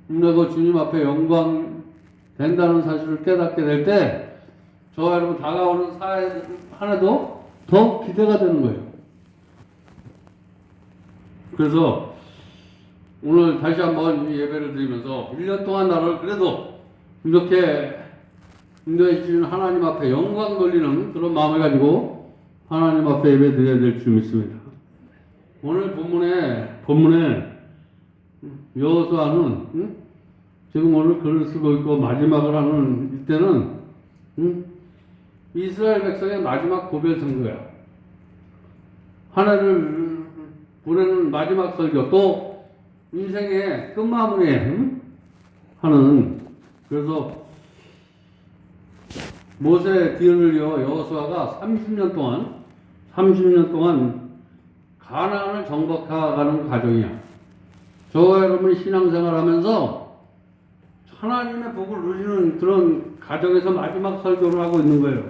내가 주님 앞에 영광 된다는 사실을 깨닫게 될 때, 저와 여러분 다가오는 사회 한 해도 더 기대가 되는 거예요. 그래서 오늘 다시 한번 이 예배를 드리면서 1년 동안 나를 그래도 이렇게 인도해 주신 하나님 앞에 영광 돌리는 그런 마음을 가지고 하나님 앞에 예배 드려야 될 줄 믿습니다. 오늘 본문에 여호수아는 지금 오늘 글을 쓰고 있고 마지막을 하는 이때는 이스라엘 백성의 마지막 고별 선거야. 한 해를 보내는 마지막 설교, 또 인생의 끝마무리에 하는, 그래서 모세의 뒤를 이어 여호수아가 30년 동안 가나안을 정복해가는 과정이야. 저와 여러분이 신앙생활하면서 하나님의 복을 누리는 그런 가정에서 마지막 설교를 하고 있는 거예요.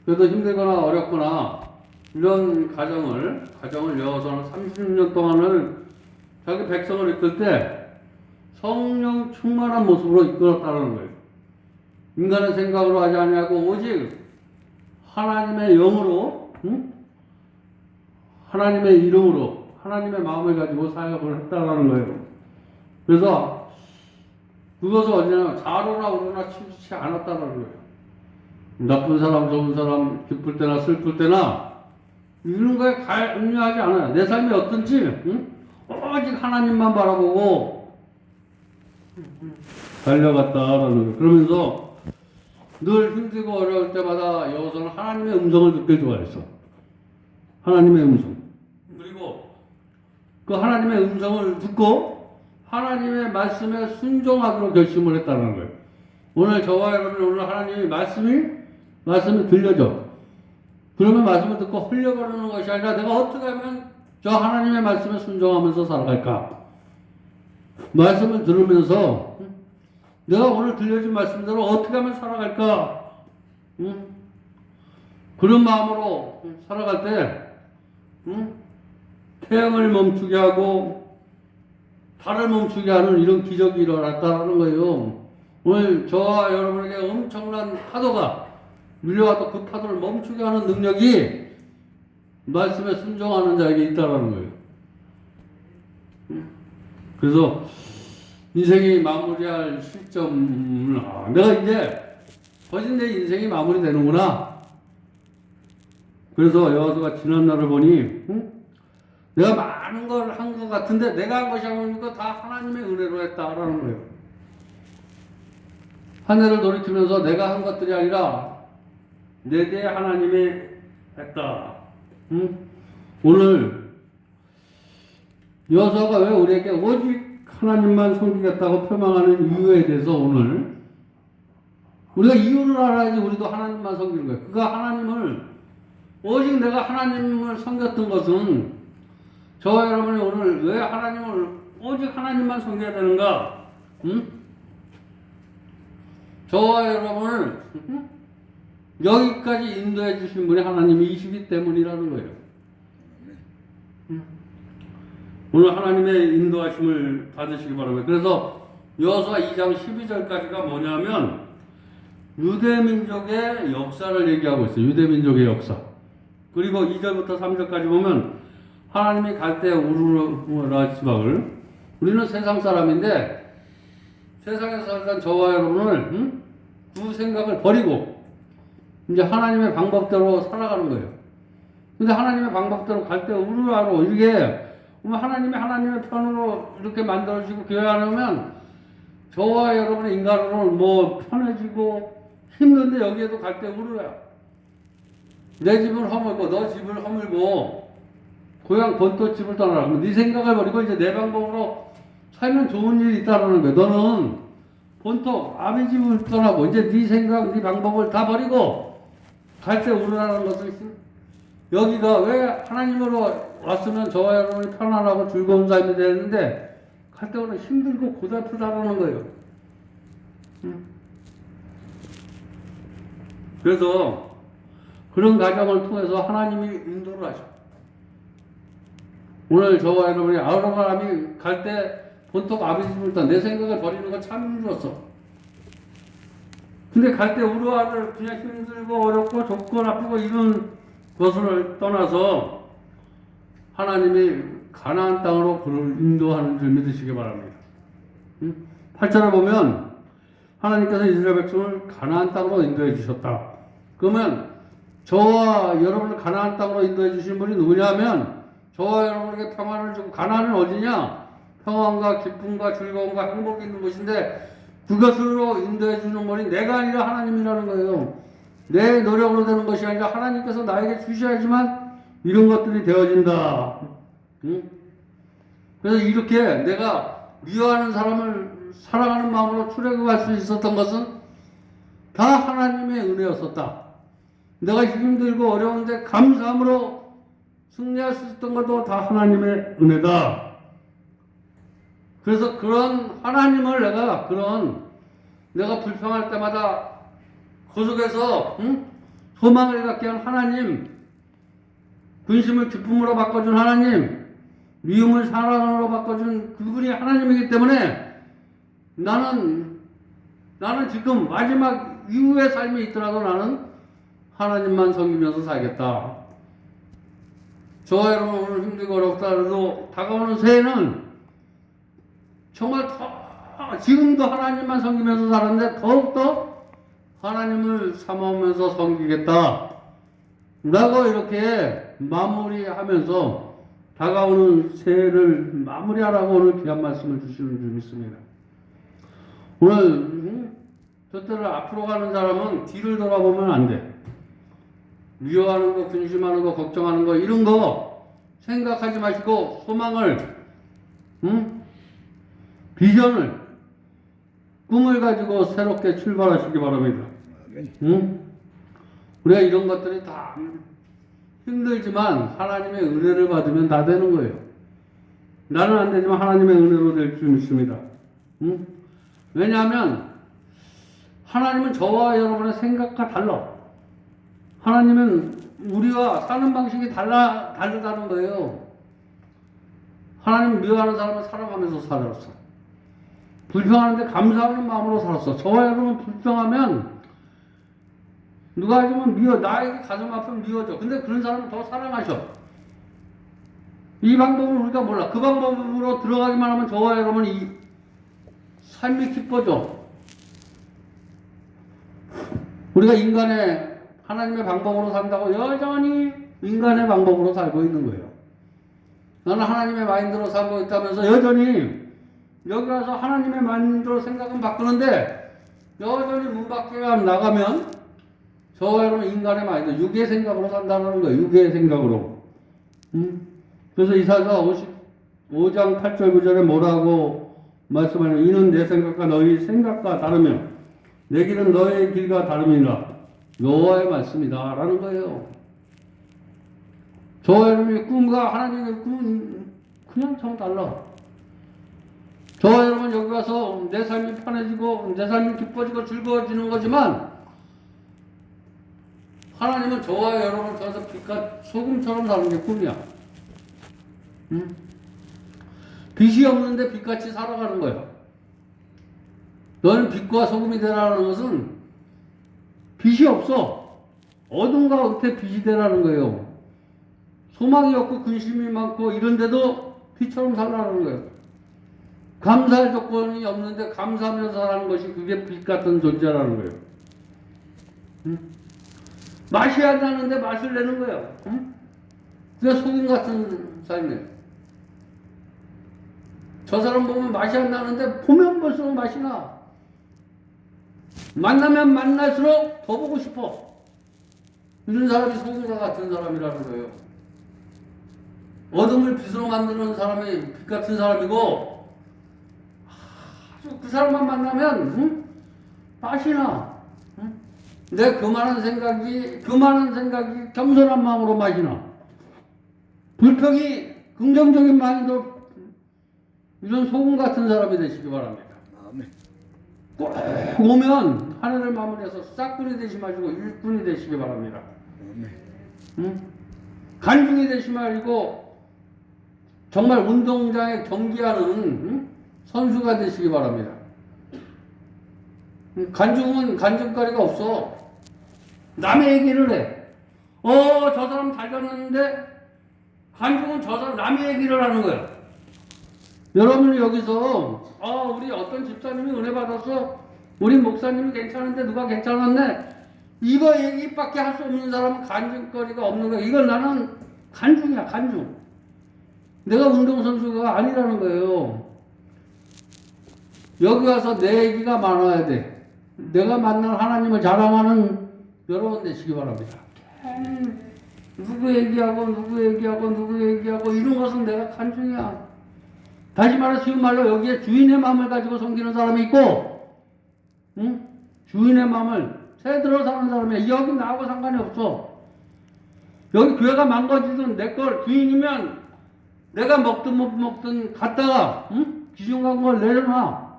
그래도 힘들거나 어렵거나 이런 가정을 여호수아는 30년 동안을 자기 백성을 이끌 때 성령 충만한 모습으로 이끌었다는 거예요. 인간의 생각으로 하지 아니하고 오직 하나님의 영으로, 하나님의 이름으로, 하나님의 마음을 가지고 사역을 했다라는 거예요. 그래서 그것을 언제나 자로나 우로나 치우치지 않았다는 거예요. 나쁜 사람, 좋은 사람, 기쁠 때나 슬플 때나 이런 거에 관여하지 않아요. 내 삶이 어떤지 오직 하나님만 바라보고 달려갔다라는 거예요. 그러면서 늘 힘들고 어려울 때마다 여호수아는 하나님의 음성을 듣길 좋아했어. 하나님의 음성. 그리고 그 하나님의 음성을 듣고 하나님의 말씀에 순종하도록 결심을 했다는 거예요. 오늘 저와 여러분이 오늘 하나님의 말씀이 들려져. 그러면 말씀을 듣고 흘려버리는 것이 아니라 내가 어떻게 하면 저 하나님의 말씀에 순종하면서 살아갈까? 말씀을 들으면서 내가 오늘 들려준 말씀대로 어떻게 하면 살아갈까? 그런 마음으로 살아갈 때 태양을 멈추게 하고 달을 멈추게 하는 이런 기적이 일어났다는 거예요. 오늘 저와 여러분에게 엄청난 파도가 밀려와도 그 파도를 멈추게 하는 능력이 말씀에 순종하는 자에게 있다는 거예요. 그래서 인생이 마무리할 시점을, 내가 이제 벌써 내 인생이 마무리되는구나. 그래서 여호수아가 지난 날을 보니 내가 많은 걸 한 것 같은데 내가 한 것이 아니고 다 하나님의 은혜로 했다라는 거예요. 한 해를 돌이키면서 내가 한 것들이 아니라 내 대해 하나님이 했다. 오늘 여호수아가 왜 우리에게 오직 하나님만 섬기겠다고 표명하는 이유에 대해서 오늘 우리가 이유를 알아야지 우리도 하나님만 섬기는 거예요. 그가 하나님을 오직 내가 하나님을 섬겼던 것은 저와 여러분이 오늘 왜 하나님을 오직 하나님만 섬겨야 되는가? 저와 여러분을 여기까지 인도해 주신 분이 하나님이시기 때문이라는 거예요. 오늘 하나님의 인도하심을 받으시기 바랍니다. 그래서 여호수아 2장 12절까지가 뭐냐면 유대민족의 역사를 얘기하고 있어요. 유대민족의 역사. 그리고 2절부터 3절까지 보면 하나님이 갈대 우르라 지방을, 우리는 세상 사람인데 세상에서 살던 저와 여러분을 두 생각을 버리고 이제 하나님의 방법대로 살아가는 거예요. 근데 하나님의 방법대로 갈대 우르라로 이게 하나님의 편으로 이렇게 만들어주시고 교회 안 오면 저와 여러분의 인간으로는 뭐 편해지고 힘든데 여기에도 갈대 우르라. 내 집을 허물고 너 집을 허물고 고향 본토 집을 떠나라. 네 생각을 버리고 이제 내 방법으로 살면 좋은 일이 있다라는 거예요. 너는 본토 아비 집을 떠나고 이제 네 생각, 네 방법을 다 버리고 갈대 우르라는 것을 여기가 왜 하나님으로 왔으면 저와 여러분이 편안하고 즐거운 삶이 되는데 갈대 우르는 힘들고 고달프다라는 거예요. 그래서 그런 과정을 통해서 하나님이 인도를 하셔. 오늘 저와 여러분이 아브라함이 갈대 본토 아비스부터 내 생각을 버리는 건 참 힘들었어. 근데 갈 때 우루와를 그냥 힘들고 어렵고 좁고 나쁘고 이런 것을 떠나서 하나님이 가나안 땅으로 그를 인도하는 줄 믿으시기 바랍니다. 8절에 보면 하나님께서 이스라엘 백성을 가나안 땅으로 인도해 주셨다. 그러면 저와 여러분을 가나안 땅으로 인도해 주신 분이 누구냐 하면 저와 여러분에게 평안을 주고 가나안은 어디냐? 평안과 기쁨과 즐거움과 행복이 있는 곳인데 그것으로 인도해 주는 분이 내가 아니라 하나님이라는 거예요. 내 노력으로 되는 것이 아니라 하나님께서 나에게 주셔야지만 이런 것들이 되어진다. 응? 그래서 이렇게 내가 미워하는 사람을 사랑하는 마음으로 출애굽할 수 있었던 것은 다 하나님의 은혜였었다. 내가 힘들고 어려운데 감사함으로 승리할 수 있었던 것도 다 하나님의 은혜다. 그래서 그런 하나님을 내가 불평할 때마다 그 속에서 소망을 갖게 한 하나님, 근심을 기쁨으로 바꿔준 하나님, 미움을 사랑으로 바꿔준 그분이 하나님이기 때문에 나는 지금 마지막 이후의 삶이 있더라도 나는 하나님만 섬기면서 살겠다. 저와 여러분 오늘 힘들고 어렵다 해도 다가오는 새해는 정말 지금도 하나님만 섬기면서 살았는데 더욱더 하나님을 사모하면서 섬기겠다 라고 이렇게 마무리하면서 다가오는 새해를 마무리하라고 오늘 귀한 말씀을 주시는 줄 믿습니다. 오늘 저때를 앞으로 가는 사람은 뒤를 돌아보면 안 돼. 미워하는 거, 근심하는 거, 걱정하는 거 이런 거 생각하지 마시고 소망을 비전을 꿈을 가지고 새롭게 출발하시기 바랍니다. 우리가 이런 것들이 다 힘들지만 하나님의 은혜를 받으면 다 되는 거예요. 나는 안 되지만 하나님의 은혜로 될 줄 믿습니다. 왜냐하면 하나님은 저와 여러분의 생각과 달라. 하나님은 우리와 사는 방식이 다르다는 거예요. 하나님 미워하는 사람은 사랑하면서 살았어. 불평하는데 감사하는 마음으로 살았어. 저와 여러분 불평하면 누가 하지만 나에게 가슴 아프면 미워져. 근데 그런 사람은 더 사랑하셔. 이 방법을 우리가 몰라. 그 방법으로 들어가기만 하면 저와 여러분 이 삶이 기뻐져. 우리가 하나님의 방법으로 산다고 여전히 인간의 방법으로 살고 있는 거예요. 나는 하나님의 마인드로 살고 있다면서 여전히 여기 와서 하나님의 마인드로 생각은 바꾸는데 여전히 문 밖에 나가면 저와 여러분 인간의 마인드, 육의 생각으로 산다는 거예요. 육의 생각으로. 그래서 이사야 55장 8절 9절에 뭐라고 말씀하냐면 이는 내 생각과 너희 생각과 다르며 내 길은 너의 길과 다름이라 여호와의 말씀이다 라는 거예요. 저와 여러분의 꿈과 하나님의 꿈은 그냥 정 달라. 저와 여러분 여기 와서 내 삶이 편해지고 내 삶이 기뻐지고 즐거워지는 거지만 하나님은 저와 여러분 저에서 빛과 소금처럼 사는 게 꿈이야. 빛이 없는데 빛같이 살아가는 거야. 너는 빛과 소금이 되라는 것은 빛이 없어. 어둠과 끝에 빛이 되라는 거예요. 소망이 없고 근심이 많고 이런데도 빛처럼 살라는 거예요. 감사할 조건이 없는데 감사하면서 살아가는 것이 그게 빛 같은 존재라는 거예요. 맛이 안 나는데 맛을 내는 거예요. 그게 소금 같은 삶이에요. 저 사람 보면 맛이 안 나는데 보면 볼수록 맛이 나. 만나면 만날수록 더 보고 싶어. 이런 사람이 소금과 같은 사람이라는 거예요. 어둠을 빛으로 만드는 사람이 빛 같은 사람이고 아주 그 사람만 만나면 맛이 나. 내 그만한 생각이 겸손한 마음으로 맛이 나. 불평이 긍정적인 마음도 이런 소금 같은 사람이 되시기 바랍니다. 아멘. 꼭 오면 하늘을 마무리해서 싹군이 되시 마시고 일꾼이 되시기 바랍니다. 아멘. 간중이 되시 말고 정말 운동장에 경기하는 선수가 되시기 바랍니다. 간증은 간증거리가 없어. 남의 얘기를 해. 저 사람 잘 졌는데 간증은 저 사람 남의 얘기를 하는 거야. 여러분 여기서 우리 어떤 집사님이 은혜 받았어. 우리 목사님이 괜찮은데 누가 괜찮았네. 이거 얘기밖에 할 수 없는 사람은 간증거리가 없는 거야. 이건 나는 간증이야, 간증. 내가 운동선수가 아니라는 거예요. 여기 와서 내 얘기가 많아야 돼. 내가 만난 하나님을 자랑하는 여러분 되시기 바랍니다. 누구 얘기하고 이런 것은 내가 간증이야. 다시 말해 쉬운 말로 여기에 주인의 마음을 가지고 섬기는 사람이 있고, 주인의 마음을 새들어 사는 사람이야. 여기 나하고 상관이 없어. 여기 교회가 망가지든 내 걸 주인이면 내가 먹든 못 먹든 갖다가 기준간 걸 내려놔.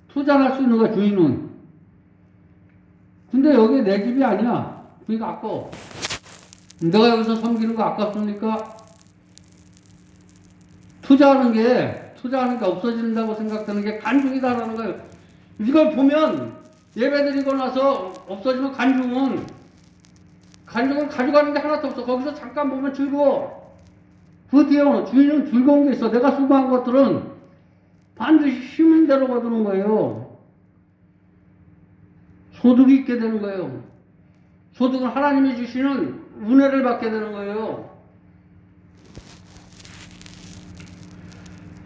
투자할 수 있는 거야, 주인은. 근데 여기 내 집이 아니야. 그러니까 아까워. 내가 여기서 섬기는 거 아깝습니까? 투자하는 게 없어진다고 생각하는 게 간증이다라는 거예요. 이걸 보면 예배드리고 나서 없어지면 간증은 가져가는 게 하나도 없어. 거기서 잠깐 보면 즐거워. 그 뒤에 주인은 즐거운 게 있어. 내가 수고한 것들은 반드시 힘인 대로 거두는 거예요. 소득이 있게 되는 거예요. 소득은 하나님이 주시는 은혜를 받게 되는 거예요.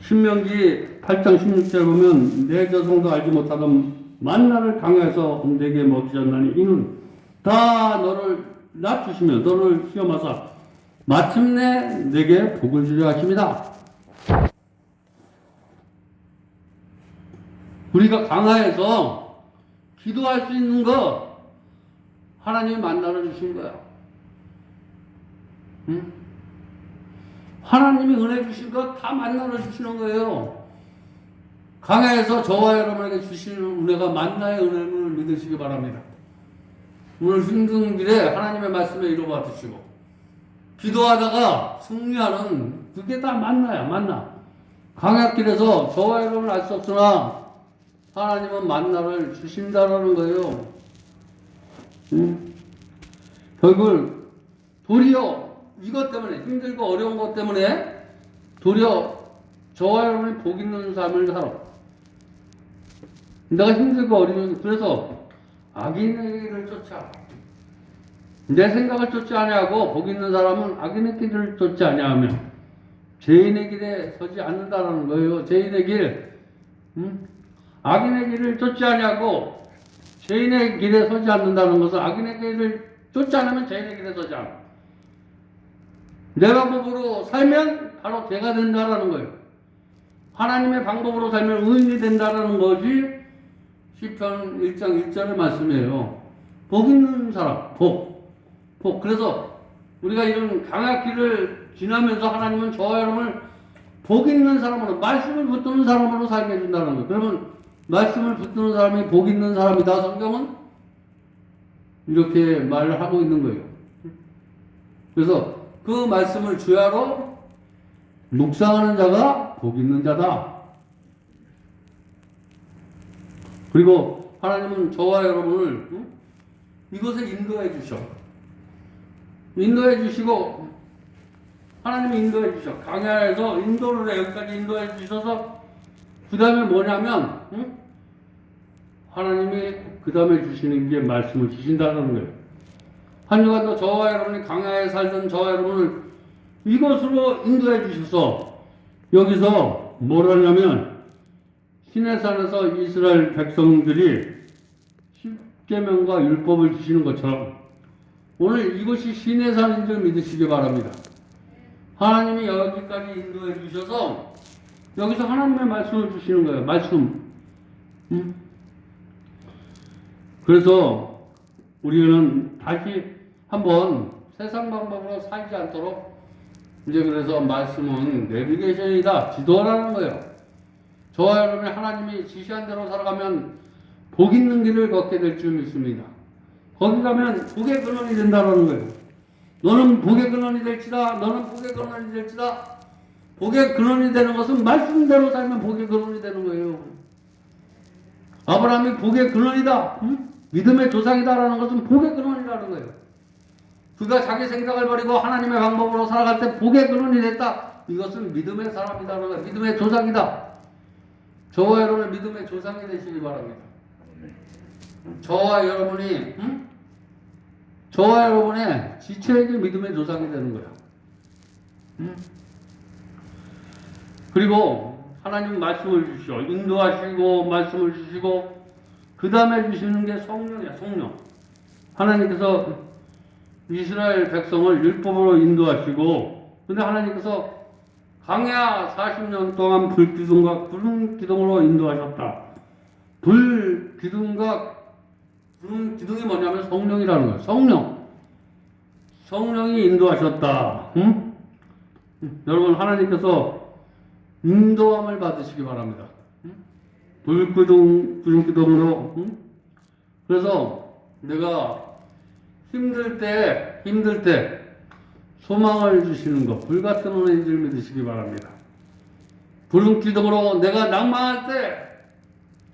신명기 8장 16절 보면 내 저성도 알지 못하던 만나를 강에서 내게 먹이셨나니 이는 다 너를 낮추시며 너를 시험하사 마침내 내게 복을 주려 하십니다. 우리가 강화해서 기도할 수 있는 거 하나님이 만나러 주신 거야. 응? 하나님이 은혜 주신 거 다 만나러 주시는 거예요. 강해에서 저와 여러분에게 주시는 은혜가 만나의 은혜를 믿으시기 바랍니다. 오늘 힘든 길에 하나님의 말씀에 이루어 받으시고 기도하다가 승리하는 그게 다 만나야 만나. 강약길에서 저와 여러분은 알 수 없으나 하나님은 만나를 주신다라는 거예요. 결국 도리어 이것 때문에 힘들고 어려운 것 때문에 도리어 저와 여러분이 복 있는 삶을 살아. 내가 힘들고 어려운 그래서 악인의 길을 쫓아 내 생각을 쫓지 아니하고 복 있는 사람은 악인의 길을 쫓지 아니하며 죄인의 길에 서지 않는다라는 거예요. 죄인의 길, 악인의 길을 쫓지 아니하고 죄인의 길에 서지 않는다는 것은 악인의 길을 쫓지 않으면 죄인의 길에 서지 않아. 내 방법으로 살면 바로 죄가 된다라는 거예요. 하나님의 방법으로 살면 의인이 된다라는 것이 시편 1장 1절의 말씀이에요. 복 있는 사람, 복. 그래서 우리가 이런 강약길을 지나면서 하나님은 저와 여러분을 복 있는 사람으로, 말씀을 붙드는 사람으로 살게 해준다는 거예요. 그러면 말씀을 붙드는 사람이 복 있는 사람이다. 성경은 이렇게 말을 하고 있는 거예요. 그래서 그 말씀을 주야로 묵상하는 자가 복 있는 자다. 그리고 하나님은 저와 여러분을 이것에 인도해 주셔. 인도해 주시고 하나님이 인도해 주셔. 강야에서 인도를 해. 여기까지 인도해 주셔서 그 다음에 뭐냐면 하나님이 그 다음에 주시는 게 말씀을 주신다는 거예요. 한 주간도 저와 여러분이 강야에 살던 저와 여러분을 이곳으로 인도해 주셔서 여기서 뭘 하냐면 시내산에서 이스라엘 백성들이 십계명과 율법을 주시는 것처럼 오늘 이곳이 시내산인 줄 믿으시기 바랍니다. 하나님이 여기까지 인도해 주셔서 여기서 하나님의 말씀을 주시는 거예요. 말씀. 그래서 우리는 다시 한번 세상 방법으로 살지 않도록 이제 그래서 말씀은 내비게이션이다. 지도하라는 거예요. 저와 여러분이 하나님이 지시한 대로 살아가면 복 있는 길을 걷게 될 줄 믿습니다. 거기 가면 복의 근원이 된다는 거예요. 너는 복의 근원이 될지다. 너는 복의 근원이 될지다. 복의 근원이 되는 것은 말씀대로 살면 복의 근원이 되는 거예요. 아브라함이 복의 근원이다. 응? 믿음의 조상이다라는 것은 복의 근원이라는 거예요. 그가 자기 생각을 버리고 하나님의 방법으로 살아갈 때 복의 근원이 됐다. 이것은 믿음의 사람이다라는 거예요. 믿음의 조상이다. 저와 여러분의 믿음의 조상이 되시기 바랍니다. 저와 여러분이 저와 여러분의 지체에게 믿음의 조상이 되는 거야. 그리고 하나님 말씀을 주시오. 인도하시고 말씀을 주시고 그 다음에 주시는 게 성령이야. 성령. 하나님께서 이스라엘 백성을 율법으로 인도하시고 근데 하나님께서 광야 40년 동안 불기둥과 구름기둥으로 인도하셨다. 불기둥과 구름기둥이 뭐냐면 성령이라는 거예요. 성령. 성령이 인도하셨다. 응? 여러분 하나님께서 인도함을 받으시기 바랍니다. 불기둥, 구름기둥으로. 그래서 내가 힘들 때 소망을 주시는 것, 불같은 은혜인 줄 믿으시기 바랍니다. 구름기둥으로 내가 낭망할 때,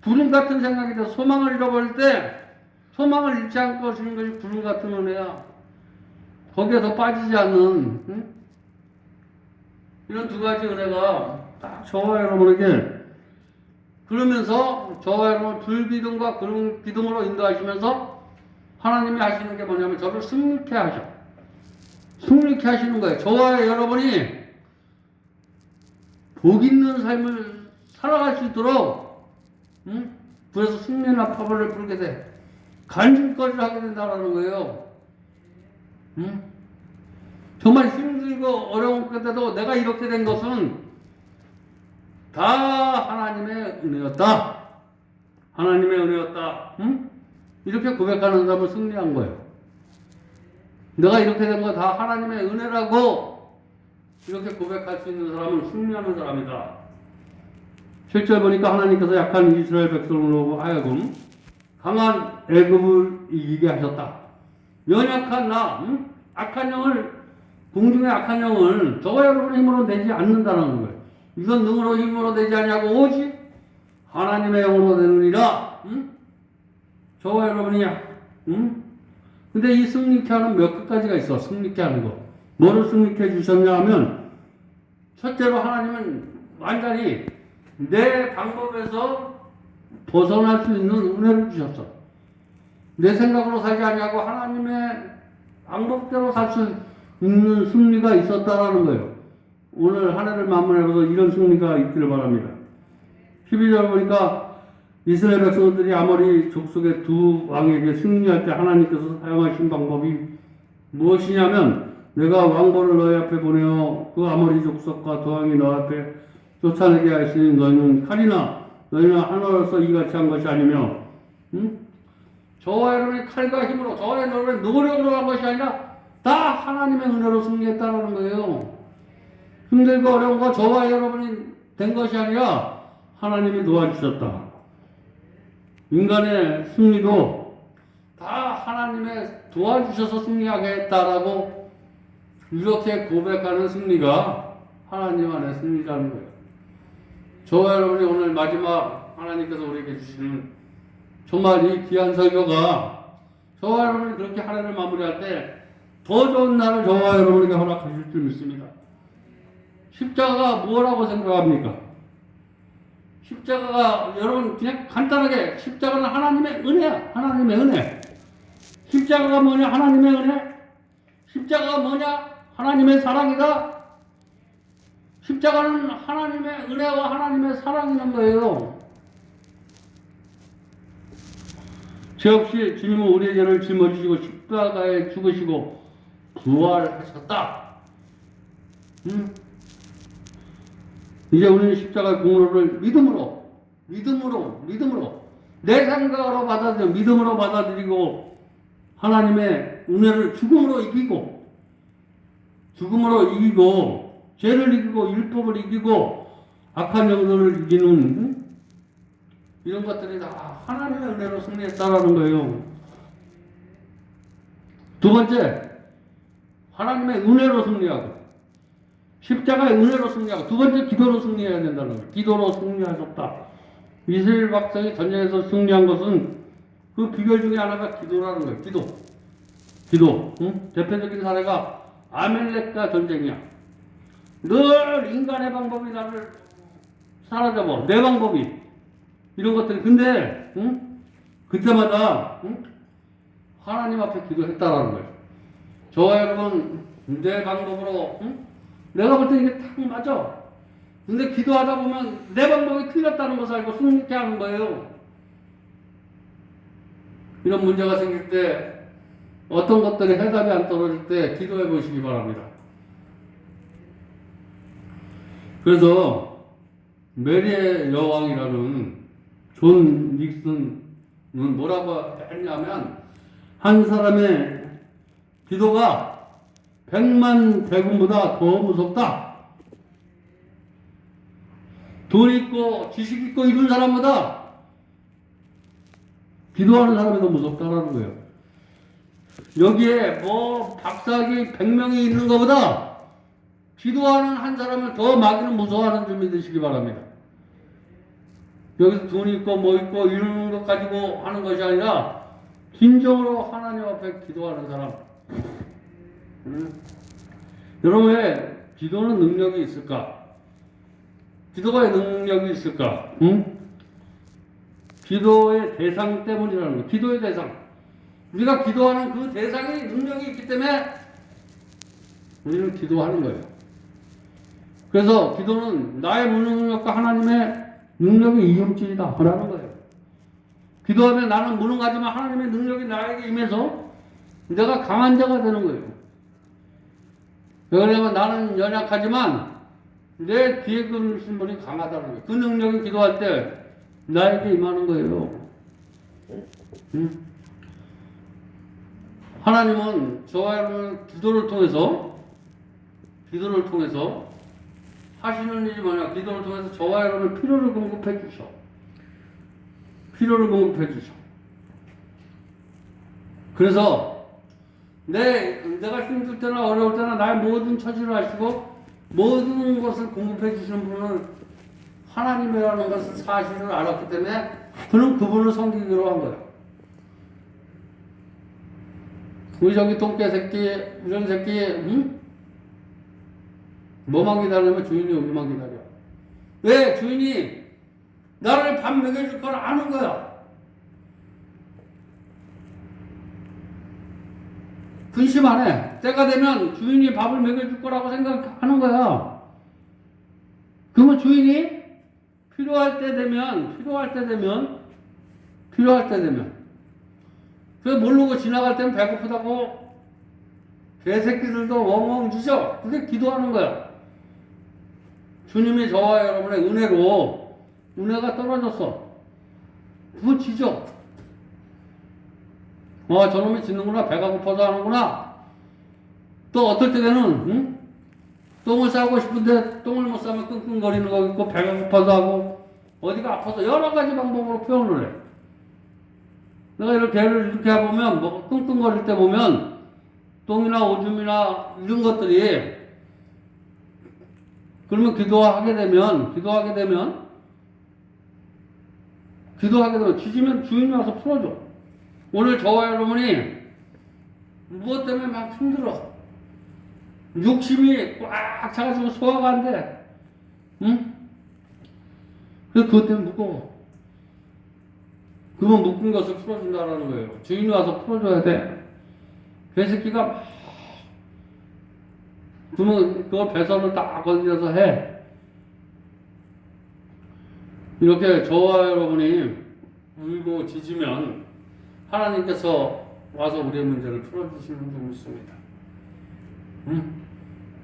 구름 같은 생각이 돼 소망을 잃어버릴 때, 소망을 잃지 않고 주는 것이 구름 같은 은혜야. 거기에 더 빠지지 않는, 이런 두 가지 은혜가 딱 저와 여러분에게, 그러면서 저와 여러분 불기둥과 구름기둥으로 인도하시면서 하나님이 하시는 게 뭐냐면 저를 승리케 하셔. 승리케 하시는 거예요. 저와 여러분이 복 있는 삶을 살아갈 수 있도록, 그래서 승리나 파벌을 부르게 돼. 간증거리를 하게 된다는 거예요. 정말 힘들고 어려운 때도 내가 이렇게 된 것은 다 하나님의 은혜였다. 하나님의 은혜였다. 이렇게 고백하는 사람은 승리한 거예요. 내가 이렇게 된 거 다 하나님의 은혜라고 이렇게 고백할 수 있는 사람은 승리하는 사람이다. 실제 보니까 하나님께서 약한 이스라엘 백성으로 하여금 강한 애굽을 이기게 하셨다. 연약한 나, 악한 영을, 공중의 악한 영을 저와 여러분의 힘으로 내지 않는다는 거예요. 이건 능으로 힘으로 되지 아니하고 오직 하나님의 영으로 되느니라. 저와 여러분이 근데 이 승리케 하는 몇 가지가 있어. 승리케 하는 거. 뭐를 승리케 해주셨냐 하면 첫째로 하나님은 완전히 내 방법에서 벗어날 수 있는 은혜를 주셨어. 내 생각으로 살지 아니하고 하나님의 방법대로 살 수 있는 승리가 있었다라는 거예요. 오늘 한 해를 마무리하면서 이런 승리가 있기를 바랍니다. 12절 보니까 이스라엘 백성들이 아모리 족속의 두 왕에게 승리할 때 하나님께서 사용하신 방법이 무엇이냐면 내가 왕보를 너희 앞에 보내어 그 아모리 족속과 두 왕이 너 앞에 쫓아내게 하시니 너희는 칼이나 너희는 하나로서 이같이 한 것이 아니며 저와 여러분의 칼과 힘으로 저와 여러분의 노력으로 한 것이 아니라 다 하나님의 은혜로 승리했다는 거예요. 힘들고 어려운 거 저와 여러분이 된 것이 아니라 하나님이 도와주셨다. 인간의 승리도 다 하나님의 도와주셔서 승리하게 했다라고 이렇게 고백하는 승리가 하나님 안의 승리라는 거예요. 저와 여러분이 오늘 마지막 하나님께서 우리에게 주시는 정말 이 귀한 설교가 저와 여러분이 그렇게 한 해를 마무리할 때 더 좋은 날을 저와 여러분에게 허락하실 줄 믿습니다. 십자가가 뭐라고 생각합니까? 십자가가 여러분 그냥 간단하게 십자가는 하나님의 은혜야. 하나님의 은혜. 십자가가 뭐냐? 하나님의 은혜. 십자가가 뭐냐? 하나님의 사랑이다. 십자가는 하나님의 은혜와 하나님의 사랑이는 거예요. 죄 없이 주님은 우리의 죄를 짊어지시고 십자가에 죽으시고 부활하셨다. 이제 우리는 십자가의 공로를 믿음으로 내 생각으로 받아들여 믿음으로 받아들이고 하나님의 은혜를 죽음으로 이기고 죄를 이기고 율법을 이기고 악한 영들을 이기는 이런 것들이 다 하나님의 은혜로 승리했다라는 거예요. 두 번째, 하나님의 은혜로 승리하고 십자가의 은혜로 승리하고, 두 번째 기도로 승리해야 된다는 거예요. 기도로 승리하셨다. 이스라엘 백성이 전쟁에서 승리한 것은 그 비결 중에 하나가 기도라는 거예요. 기도. 응? 대표적인 사례가 아멜렉과 전쟁이야. 늘 인간의 방법이 나를 사라져버. 내 방법이. 이런 것들이. 근데, 응? 그때마다, 응? 하나님 앞에 기도했다라는 거예요. 저와 여러분, 내 방법으로, 응? 내가 볼 때 이게 딱 맞아. 근데 기도하다 보면 내 방법이 틀렸다는 것을 알고 숨게 하는 거예요. 이런 문제가 생길 때, 어떤 것들이 해답이 안 떨어질 때 기도해 보시기 바랍니다. 그래서 메리의 여왕이라는 존 닉슨은 뭐라고 했냐면, 한 사람의 기도가 100만 대군보다 더 무섭다. 돈 있고 지식 있고 이런 사람보다 기도하는 사람이 더 무섭다라는 거예요. 여기에 뭐 박사학위 100명이 있는 것보다 기도하는 한 사람을 더 마귀는 무서워하는 줄 믿으시기 바랍니다. 여기서 돈 있고 뭐 있고 이런 것 가지고 하는 것이 아니라 진정으로 하나님 앞에 기도하는 사람. 여러분, 왜 기도는 능력이 있을까? 기도가 왜 능력이 있을까? 기도의 대상 때문이라는 거예요. 기도의 대상. 우리가 기도하는 그 대상이 능력이 있기 때문에 우리는 기도하는 거예요. 그래서 기도는 나의 무능력과 하나님의 능력의 이용질이다 라는 거예요. 기도하면 나는 무능하지만 하나님의 능력이 나에게 임해서 내가 강한 자가 되는 거예요. 왜냐하면 나는 연약하지만 내 뒤에 계신 분이 강하다는 거예요. 그 능력이 기도할 때 나에게 임하는 거예요. 하나님은 저와 여러분 기도를 통해서 하시는 일이 뭐냐? 기도를 통해서 저와 여러분 필요를 공급해 주셔. 그래서 내가 힘들 때나 어려울 때나 나의 모든 처지를 아시고 모든 것을 공급해 주시는 분은 하나님이라는 것을 사실을 알았기 때문에 그는 그분을 섬기기로 한 거예요. 우리 저기 똥개 새끼, 이런 새끼, 뭐만 기다리면 주인이 오기만 기다려. 왜? 주인이 나를 밥 먹여줄 걸 아는 거야. 근심 안 해. 때가 되면 주인이 밥을 먹여줄 거라고 생각하는 거야. 그러면 주인이 필요할 때 되면 그래서 모르고 지나갈 때는 배고프다고 개새끼들도 엉엉 짖어. 그게 기도하는 거야. 주님이 저와 여러분의 은혜가 떨어졌어. 그건 짖어. 저놈이 짖는구나. 배가 고파서 하는구나. 또 어떨 때는 똥을 싸고 싶은데 똥을 못 싸면 끙끙거리는 거 있고, 배가 고파서 하고, 어디가 아파서 여러 가지 방법으로 표현을 해. 내가 이렇게 해보면, 뭐 끙끙거릴 때 보면 똥이나 오줌이나 이런 것들이, 그러면 기도하게 되면 짖으면 주인이 와서 풀어줘. 오늘 저와 여러분이 무엇 때문에 막 힘들어. 욕심이 꽉 차가지고 소화가 안 돼. 그래서 그것 때문에 무거워. 그건 묶은 것을 풀어준다라는 거예요. 주인이 와서 풀어줘야 돼. 개새끼가 막, 그러면 그걸 배선을 딱 건드려서 해. 이렇게 저와 여러분이 울고 짖으면 하나님께서 와서 우리의 문제를 풀어주시는 줄 믿습니다.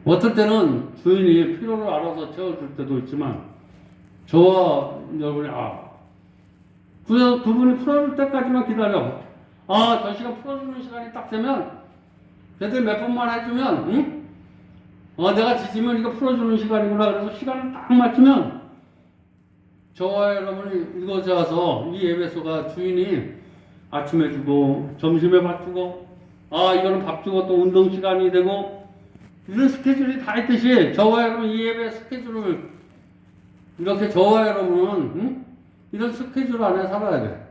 어떨 때는 주인이 필요를 알아서 채워줄 때도 있지만, 저와 여러분이 그분이 풀어줄 때까지만 기다려. 저 시간 풀어주는 시간이 딱 되면, 걔들 몇 번만 해주면, 내가 짖으면 이거 풀어주는 시간이구나. 그래서 시간을 딱 맞추면, 저와 여러분이 이곳에 와서 이 예배소가 주인이 아침에 주고, 점심에 밥 주고, 이거는 밥 주고 또 운동 시간이 되고, 이런 스케줄이 다 있듯이 저와 여러분 이 예배 스케줄을 이렇게 저와 여러분은 이런 스케줄 안에 살아야 돼.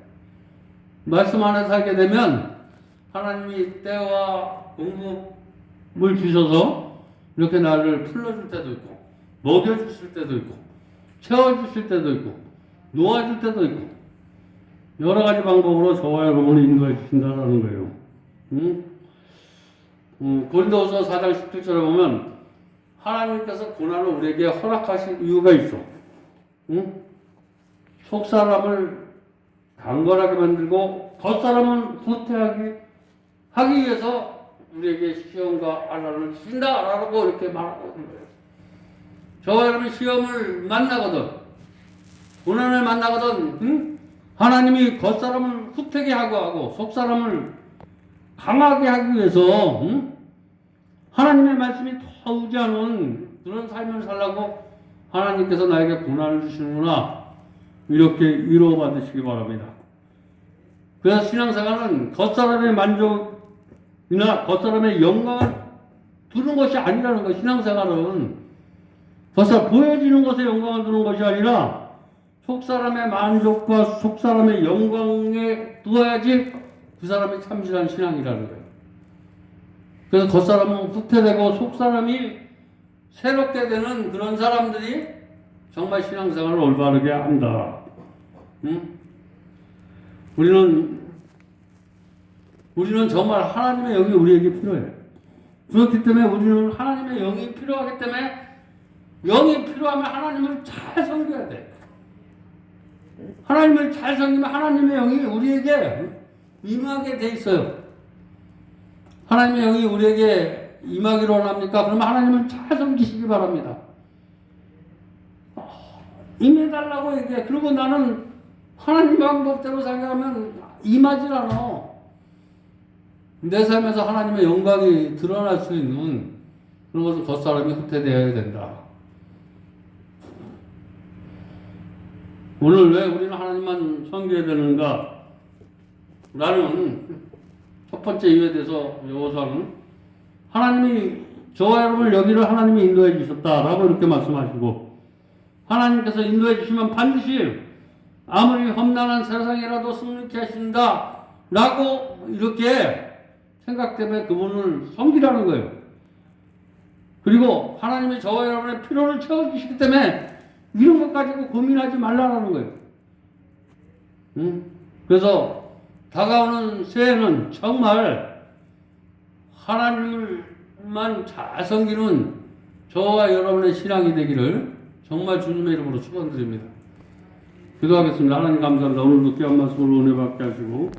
말씀 안에 살게 되면 하나님이 때와 공급을 주셔서 이렇게 나를 풀러줄 때도 있고 먹여주실 때도 있고 채워주실 때도 있고 놓아줄 때도 있고 여러 가지 방법으로 저와 여러분을 인도해 주신다는 거예요. 고린도후서 4장 17절에 보면 하나님께서 고난을 우리에게 허락하실 이유가 있어. 속 사람을 강건하게 만들고 겉 사람은 후퇴하게 하기 위해서 우리에게 시험과 아난을 주신다라고 이렇게 말하고 있는 거예요. 저와 여러분 시험을 만나거든, 고난을 만나거든, 하나님이 겉 사람을 후퇴게 하고 속 사람을 강하게 하기 위해서 하나님의 말씀이 더 의지하는 그런 삶을 살라고 하나님께서 나에게 고난을 주시는구나, 이렇게 위로받으시기 바랍니다. 그래서 신앙생활은 겉사람의 만족이나 겉사람의 영광을 두는 것이 아니라는 거예요. 신앙생활은 겉사람 보여지는 것에 영광을 두는 것이 아니라 속사람의 만족과 속사람의 영광에 두어야지 그 사람이 참신한 신앙이라는 거예요. 그래서 겉사람은 후퇴되고 속사람이 새롭게 되는 그런 사람들이 정말 신앙생활을 올바르게 한다. 우리는 정말 하나님의 영이 우리에게 필요해. 그렇기 때문에 우리는 하나님의 영이 필요하기 때문에 영이 필요하면 하나님을 잘 섬겨야 돼. 하나님을 잘 섬기면 하나님의 영이 우리에게 임하게 돼 있어요. 하나님의 영이 우리에게 임하기를 원합니까? 그러면 하나님을 잘 섬기시기 바랍니다. 임해달라고 얘기해. 그리고 나는 하나님 방법대로 생각하면 임하질 않아. 내 삶에서 하나님의 영광이 드러날 수 있는 그런 것을 겉사람이 후퇴되어야 된다. 오늘 왜 우리는 하나님만 섬겨야 되는가? 나는 첫 번째 이유에 대해서 여호수아는 하나님이 저와 여러분을 여기를 하나님이 인도해 주셨다라고 이렇게 말씀하시고, 하나님께서 인도해 주시면 반드시 아무리 험난한 세상이라도 승리케 하신다 라고 이렇게 생각 때문에 그분을 섬기라는 거예요. 그리고 하나님이 저와 여러분의 필요를 채워주시기 때문에 이런 것 가지고 고민하지 말라는 거예요. 그래서 다가오는 새해는 정말 하나님을만 잘 섬기는 저와 여러분의 신앙이 되기를 정말 주님의 이름으로 축원드립니다. 기도하겠습니다. 하나님 감사합니다. 오늘도 귀한 말씀으로 은혜 받게 하시고